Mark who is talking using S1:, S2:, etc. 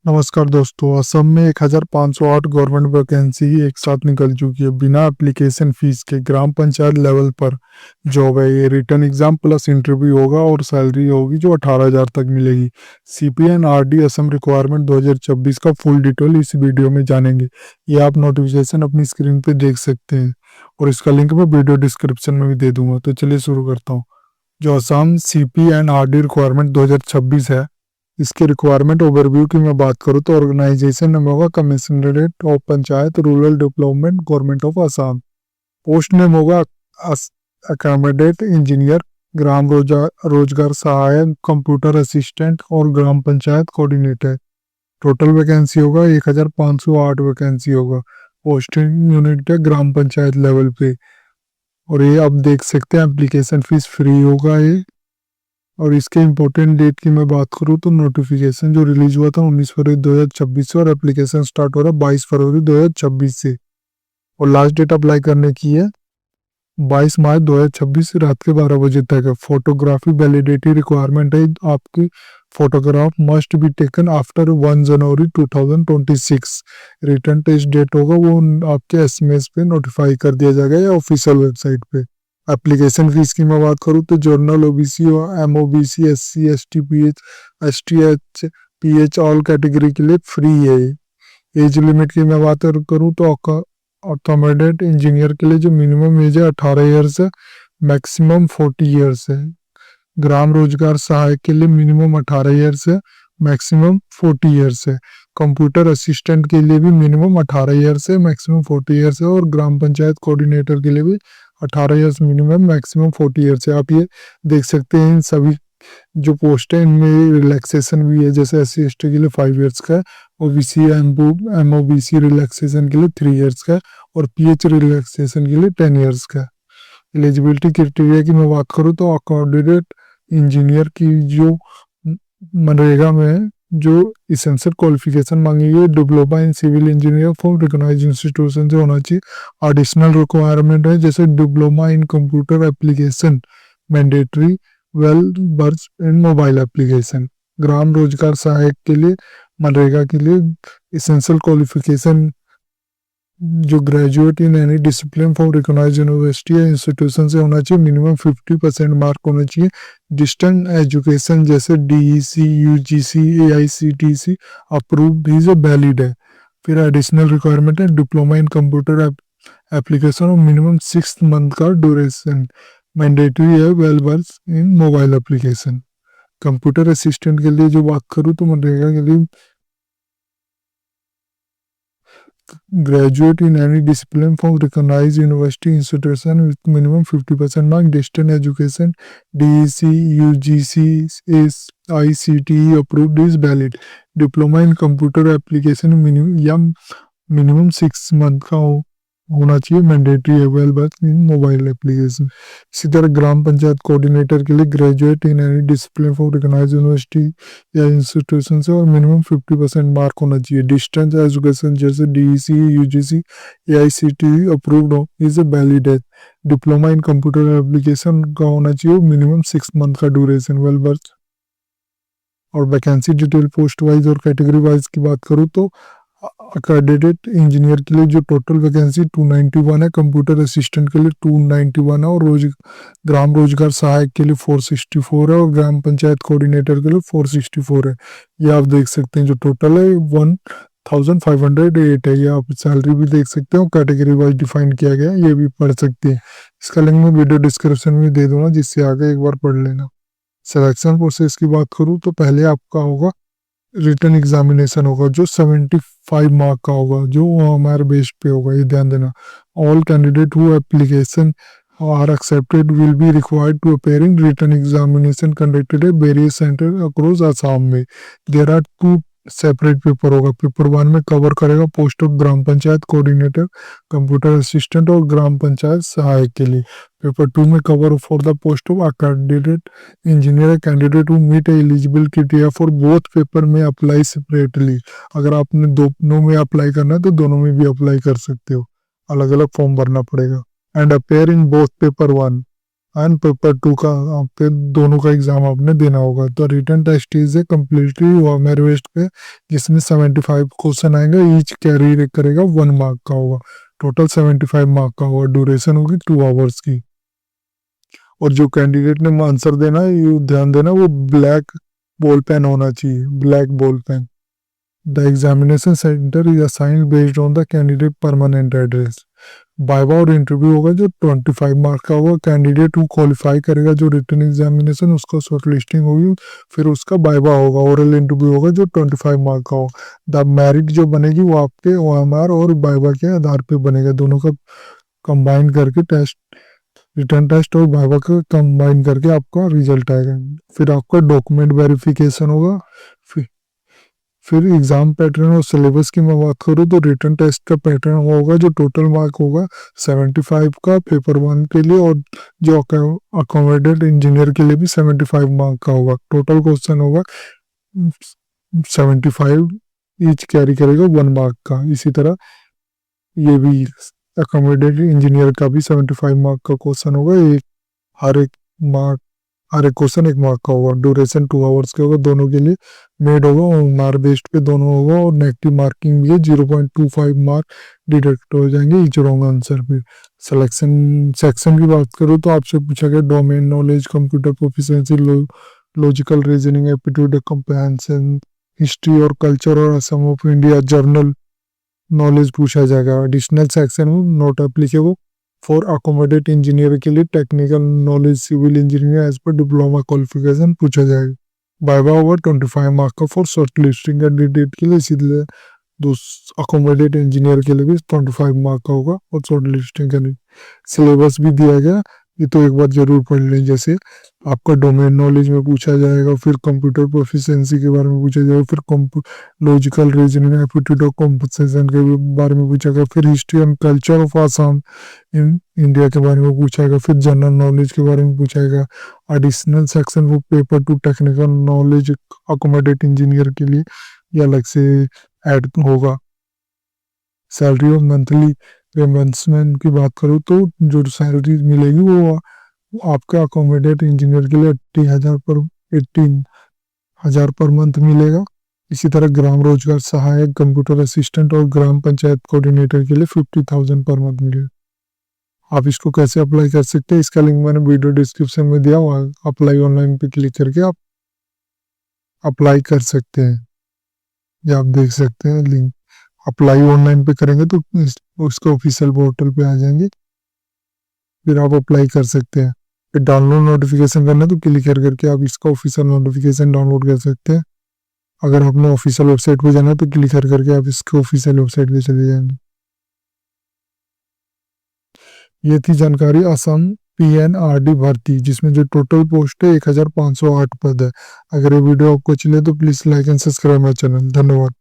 S1: नमस्कार दोस्तों। असम में 1508 गवर्नमेंट वैकेंसी एक साथ निकल चुकी है बिना एप्लीकेशन फीस के। ग्राम पंचायत लेवल पर जॉब है ये। रिटर्न एग्जाम प्लस इंटरव्यू होगा और सैलरी होगी जो 18,000 तक मिलेगी। सीपीएन आरडी असम रिक्वायरमेंट 2026 का फुल डिटेल इस वीडियो में जानेंगे। ये आप नोटिफिकेशन अपनी स्क्रीन पे देख सकते हैं और इसका लिंक मैं वीडियो डिस्क्रिप्शन में भी दे दूंगा। तो चलिए शुरू करता हूँ। जो असम सीपीएन आरडी रिक्वायरमेंट 2026 है, इसके रिक्वायरमेंट ओवरव्यू की मैं बात करूँ तो ऑर्गेनाइजेशन नेम होगा commissionerate of panchayat rural development government of Assam. Post name होगा अकोमोडेट इंजीनियर, ग्राम रोजगार सहायक, कंप्यूटर असिस्टेंट और gram panchayat coordinator. Total vacancy होगा 1508 वैकेंसी होगा। पोस्टिंग यूनिट है ग्राम पंचायत लेवल पे। और ये आप देख सकते हैं एप्लीकेशन फीस फ्री होगा ये। और इसके इम्पोर्टेंट डेट की मैं बात करूँ तो नोटिफिकेशन जो रिलीज हुआ था 19 फरवरी 2026 से और एप्लीकेशन स्टार्ट हो रहा है 22 फरवरी 2026 से। और लास्ट डेट अप्लाई करने की है 22 मार्च 2026 रात के 12 बजे तक है। फोटोग्राफी वैलिडिटी रिक्वायरमेंट है, आपकी photograph must be taken after 1 January 2026। Return test date होगा वो आपके एसएमएस पे नोटिफाई कर दिया जाएगा या ऑफिशियल वेबसाइट पे। एप्लीकेशन फीस की मैं बात करूँ तो जर्नल ओबीसी और MOBC SC ST pH STH pH all category के लिए फ्री है। एज लिमिट की मैं बात करूँ तो अकोमोडेट इंजीनियर के लिए जो मिनिमम एज है 18 ईयर्स है, मैक्सिमम 40 ईयर्स है। ग्राम रोजगार सहायक के लिए मिनिमम 18 ईयर्स है, मैक्सिमम 40 ईयर्स है। कंप्यूटर असिस्टेंट के लिए भी मिनिमम 18 ईयर्स है, मैक्सिमम 40 ईयर्स है। और ग्राम पंचायत कोऑर्डिनेटर के लिए भी 18 ईयर्स मिनिमम, मैक्सिमम 40 ईयर्स है। आप ये देख सकते हैं इन सभी जो पोस्ट है इनमें रिलैक्सेशन भी है, जैसे एससी एसटी के लिए 5 ईयर्स का है, ओबीसी एमओबीसी रिलैक्सेशन के लिए 3 ईयर्स का है और पीएच रिलैक्सेशन के लिए 10 ईयर्स का है। एलिजिबिलिटी क्राइटेरिया की मैं बात करूँ तो अकोमोडेट इंजीनियर की जो मनरेगा में जो इसेंशियल क्वालिफिकेशन मांगी है diploma in civil engineer from recognised institution से होना चाहिए। एडिशनल रिक्वायरमेंट है जैसे diploma in computer application mandatory, well बर्स इन मोबाइल एप्लीकेशन। ग्राम रोजगार सहायक के लिए मनरेगा के लिए इसेंशियल क्वालिफिकेशन जो graduate in any discipline from recognised university या इंस्टीट्यूशन से होना चाहिए। मिनिमम 50% मार्क होना चाहिए। डिस्टेंस एजुकेशन जैसे DEC UGC AICTE approved is valid है। फिर एडिशनल रिक्वायरमेंट है डिप्लोमा इन कंप्यूटर एप्लीकेशन और मिनिमम 6 मंथ का ड्यूरेशन। मैंडेटरी है वेल वर्स इन मोबाइल एप्लीकेशन। कंप्यूटर असिस्टेंट के लिए जो बात करूँ तो मनरेगा के लिए graduate in any discipline from recognized university institution with minimum 50% mark, distant education, DEC, UGC, ICTE approved is valid. Diploma in computer application minimum 6 month का होना चाहिए। मैंडेटरी है well birth in mobile application. इसी तरह ग्राम panchayat coordinator के लिए graduate in any discipline from recognised university या इंस्टीट्यूशन से और मिनिमम 50% मार्क होना चाहिए। डिस्टेंस एजुकेशन जैसे DEC UGC AICTE approved is a valid है। डिप्लोमा इन कंप्यूटर एप्लीकेशन का होना चाहिए, मिनिमम 6 मंथ का ड्यूरेशन, वेल बर्थ। और वैकेंसी डिटेल पोस्ट वाइज और कैटेगरी वाइज की बात करूँ तो अकोमोडेट इंजीनियर के लिए जो टोटल वैकेंसी 291 है, कंप्यूटर असिस्टेंट के लिए 291 है और ग्राम रोजगार सहायक के लिए 464 है और ग्राम पंचायत कोऑर्डिनेटर के लिए 464 है। ये आप देख सकते हैं जो टोटल है 1508 है। ये आप सैलरी भी देख सकते हो, कैटेगरी वाइज डिफाइन किया गया है, ये भी पढ़ सकते हैं। इसका लिंक मैं वीडियो डिस्क्रिप्शन में दे दूंगा जिससे आगे एक बार पढ़ लेना। सिलेक्शन प्रोसेस की बात करूँ तो पहले आपका होगा रिटन एग्जामिनेशन होगा जो 75 मार्क का होगा, जो हमारे बेस पे होगा, ये ध्यान देना। All candidate who application are accepted will be required to appear in written examination conducted at various centre across Assam में। देयर आर 2 सेपरेट पेपर होगा। पेपर 1 में कवर करेगा post of gram panchayat coordinator, computer assistant और ग्राम पंचायत सहायक के लिए। पेपर 2 में cover for the post of candidate engineer candidate who meet eligible criteria for both paper में अप्लाई सेपरेटली। अगर आपने दोनों में अप्लाई करना है तो दोनों में भी अप्लाई कर सकते हो, अलग अलग फॉर्म भरना पड़ेगा। And appear in both paper 1 and paper 2 का आप पे दोनों का एग्जाम आपने देना होगा। तो written test is a completely merit based पे, जिसमें 75 क्वेश्चन आएंगे, ईच कैरी करेगा 1 मार्क का होगा, टोटल 75 मार्क का होगा, ड्यूरेशन होगी 2 आवर्स की। और जो कैंडिडेट ने आंसर देना है, ये ध्यान देना, वो ब्लैक बॉल पेन होना चाहिए, black ball pen. The examination centre is assigned based on the candidate permanent address. Viva और इंटरव्यू होगा जो 25 मार्क का होगा, कैंडिडेट वो क्वालिफाई करेगा जो रिटन एग्जामिनेशन, उसका शॉर्ट लिस्टिंग होगी, फिर उसका वाइवा होगा, ओरल इंटरव्यू होगा जो 25 मार्क का होगा। द मेरिट जो बनेगी वो आपके OMR और वाइवा के आधार पे बनेगा, दोनों का कंबाइन करके टेस्ट, रिटर्न टेस्ट और वाइवा का कंबाइन करके आपका रिजल्ट आएगा। फिर आपका डॉक्यूमेंट वेरिफिकेशन होगा। फिर एग्जाम पैटर्न और सिलेबस की मैं बात करूँ तो रिटर्न टेस्ट का पैटर्न होगा जो टोटल मार्क होगा 75 का पेपर 1 के लिए, और जो अकोमोडेट इंजीनियर के लिए भी 75 मार्क का होगा। टोटल क्वेश्चन होगा 75, ईच कैरी करेगा 1 मार्क का। इसी तरह ये भी अकोमोडेट इंजीनियर का भी 75 मार्क का क्वेश्चन होगा, एक हर एक मार्क, हर एक क्वेश्चन 1 मार्क का होगा, ड्यूरेशन 2 आवर्स के होगा, दोनों के लिए मेड होगा, और मार्क बेस्ड पे दोनों होगा, और नेगेटिव मार्किंग भी है, 0.25 मार्क डिडक्ट हो जाएंगे ईच रॉन्ग आंसर पे। सिलेक्शन सेक्शन की बात करूँ तो आपसे पूछा गया domain knowledge, computer proficiency, logical reasoning, aptitude, comprehension, history और कल्चर और Assam of India, general knowledge पूछा जाएगा। Additional section not applicable for accommodate engineer के लिए technical knowledge, civil engineer as per diploma qualification पूछा जाएगा। वाइवा ओवर 25 मार्क का for short listing candidate के लिए, इसीलिए अकोमोडेट इंजीनियर के लिए भी 25 मार्क का होगा, और शॉर्ट लिस्टिंग के लिए सिलेबस भी दिया गया, ये तो एक बार जरूर पढ़ लें। जैसे आपका डोमेन नॉलेज में पूछा जाएगा, फिर कंप्यूटर प्रोफिशिएंसी के बारे में पूछा जाएगा, फिर लॉजिकल रीजनिंग, एप्टीट्यूड और कंपोजिशन के बारे में पूछा गया, फिर history and culture of Assam in India के बारे में पूछा गया, फिर जनरल नॉलेज के बारे में पूछा गया। एडिशनल सेक्शन वो paper 2 technical knowledge accommodate engineer के लिए ये अलग से ऐड होगा। सैलरी और मंथली रिम्बर्समेंट की बात करूँ तो जो सैलरी मिलेगी वो आपका अकोमोडेट इंजीनियर के लिए 18,000 पर मंथ मिलेगा। इसी तरह ग्राम रोजगार सहायक, कंप्यूटर असिस्टेंट और ग्राम पंचायत कोऑर्डिनेटर के लिए 50,000 पर मंथ मिलेगा। आप इसको कैसे अप्लाई कर सकते हैं, इसका लिंक मैंने वीडियो डिस्क्रिप्शन में दिया हुआ, अप्लाई ऑनलाइन पे क्लिक करके आप अप्लाई कर सकते हैं। ये आप देख सकते हैं लिंक, अप्लाई ऑनलाइन पे करेंगे तो उसके ऑफिशियल पोर्टल पे आ जाएंगे, फिर आप अप्लाई कर सकते हैं। फिर डाउनलोड नोटिफिकेशन करना है तो क्लिक करके आप इसका ऑफिशियल नोटिफिकेशन डाउनलोड कर सकते हैं। अगर आपने ऑफिशियल वेबसाइट पे जाना है तो क्लिक करके आप इसके ऑफिशियल वेबसाइट पे चले जाएंगे। ये थी जानकारी असम PNRD भर्ती, जिसमें जो टोटल पोस्ट है 1508 पद है। अगर ये वीडियो आपको अच्छी लगे तो please like and subscribe my channel. धन्यवाद।